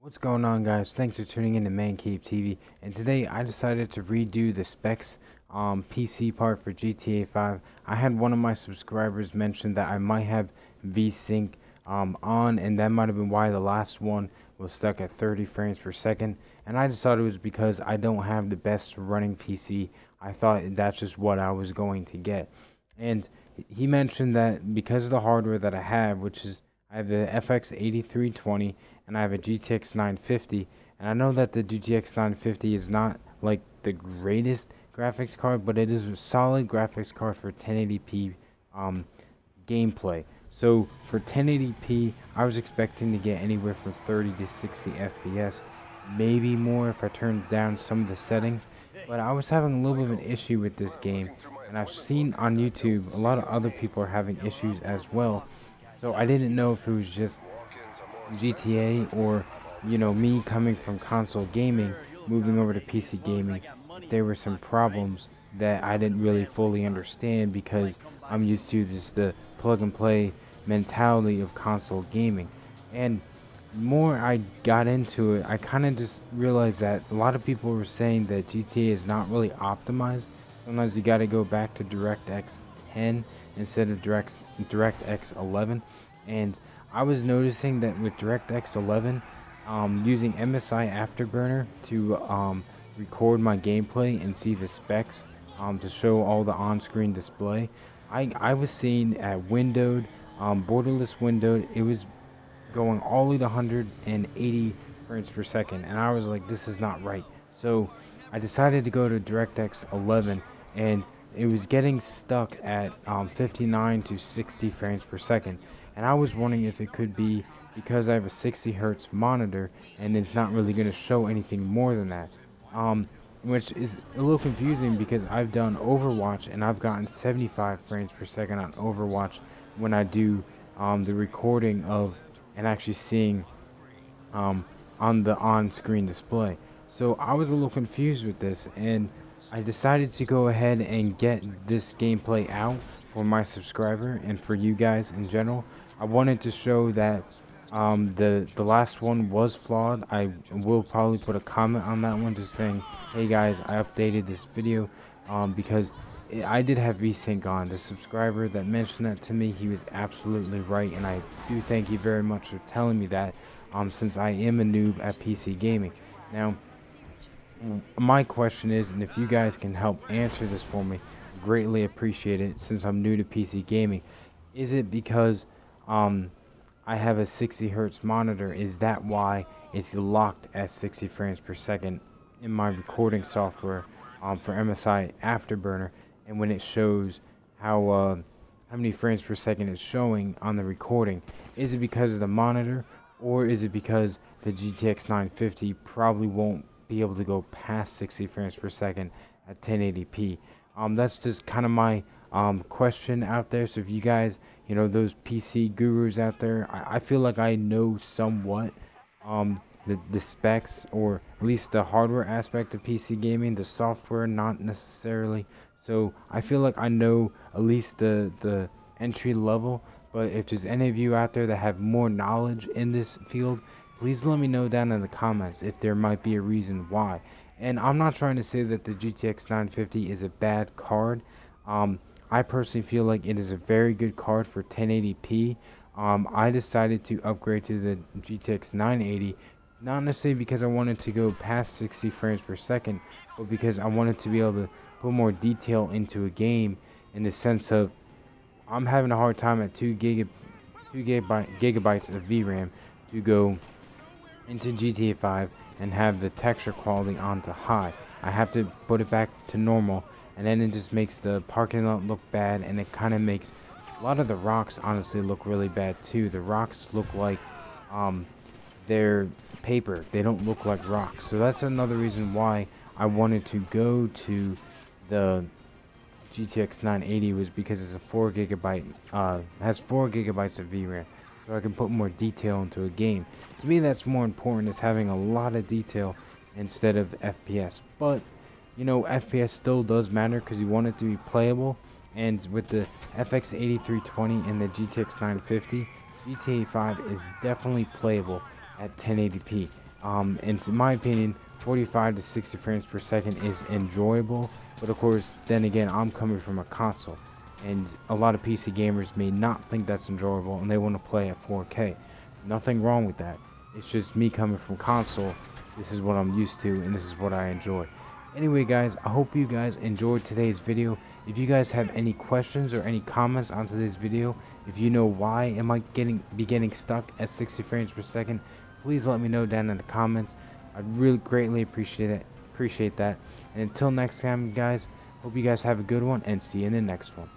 What's going on, guys? Thanks for tuning in to ManCave TV, and today I decided to redo the specs PC part for GTA 5. I had one of my subscribers mention that I might have VSync on, and that might have been why the last one was stuck at 30 frames per second, and I just thought it was because I don't have the best running PC. I thought that's just what I was going to get, and he mentioned that because of the hardware that I have, which is I have the FX 8320 and I have a GTX 950, and I know that the GTX 950 is not like the greatest graphics card, but it is a solid graphics card for 1080p gameplay. So for 1080p, I was expecting to get anywhere from 30 to 60 FPS, maybe more if I turned down some of the settings, but I was having a little bit of an issue with this game, and I've seen on YouTube a lot of other people are having issues as well. So I didn't know if it was just GTA or, me coming from console gaming, moving over to PC gaming. There were some problems that I didn't really fully understand because I'm used to just the plug and play mentality of console gaming. And the more I got into it, I kind of just realized that a lot of people were saying that GTA is not really optimized. Sometimes you got to go back to DirectX 10 instead of DirectX 11, and I was noticing that with DirectX 11, using MSI Afterburner to record my gameplay and see the specs to show all the on-screen display, I was seeing at windowed, borderless windowed, it was going all the way to 180 frames per second, and I was like, this is not right. So I decided to go to DirectX 11, and it was getting stuck at 59 to 60 frames per second, and I was wondering if it could be because I have a 60 hertz monitor and it's not really going to show anything more than that, which is a little confusing because I've done Overwatch and I've gotten 75 frames per second on Overwatch when I do the recording of and actually seeing on the on-screen display. So I was a little confused with this, and I decided to go ahead and get this gameplay out for my subscriber and for you guys in general. I wanted to show that the last one was flawed. I will probably put a comment on that one just saying, hey guys, I updated this video because I did have VSync on. The subscriber that mentioned that to me, he was absolutely right, and I do thank you very much for telling me that since I am a noob at PC gaming. Now, my question is, and if you guys can help answer this for me, greatly appreciate it since I'm new to PC gaming. Is it because I have a 60 hertz monitor? Is that why it's locked at 60 frames per second in my recording software for MSI Afterburner, and when it shows how many frames per second it's showing on the recording, is it because of the monitor, or is it because the GTX 950 probably won't be able to go past 60 frames per second at 1080p? That's just kind of my question out there. So if you guys, those PC gurus out there, I feel like I know somewhat the specs, or at least the hardware aspect of PC gaming, the software not necessarily. So I feel like I know at least the entry level. But if there's any of you out there that have more knowledge in this field, please let me know down in the comments if there might be a reason why. And I'm not trying to say that the GTX 950 is a bad card. I personally feel like it is a very good card for 1080p. I decided to upgrade to the GTX 980, not necessarily because I wanted to go past 60 frames per second, but because I wanted to be able to put more detail into a game, in the sense of I'm having a hard time at 2 gigabytes of VRAM to go into GTA 5 and have the texture quality onto high. I have to put it back to normal, and then it just makes the parking lot look bad, and it kind of makes a lot of the rocks honestly look really bad too. The rocks look like they're paper. They don't look like rocks. So that's another reason why I wanted to go to the GTX 980, was because it's a 4 gigabyte has 4 gigabytes of VRAM, so I can put more detail into a game. To me, that's more important, is having a lot of detail instead of FPS. But FPS still does matter because you want it to be playable, and with the FX 8320 and the GTX 950, GTA 5 is definitely playable at 1080p. And in my opinion, 45 to 60 frames per second is enjoyable, but of course, then again, I'm coming from a console, and a lot of PC gamers may not think that's enjoyable, and they want to play at 4K. Nothing wrong with that. It's just me coming from console. This is what I'm used to, and this is what I enjoy. Anyway, guys, I hope you guys enjoyed today's video. If you guys have any questions or any comments on today's video, if you know why am I getting stuck at 60 frames per second, please let me know down in the comments. I'd really greatly appreciate that. And until next time, guys, hope you guys have a good one, and see you in the next one.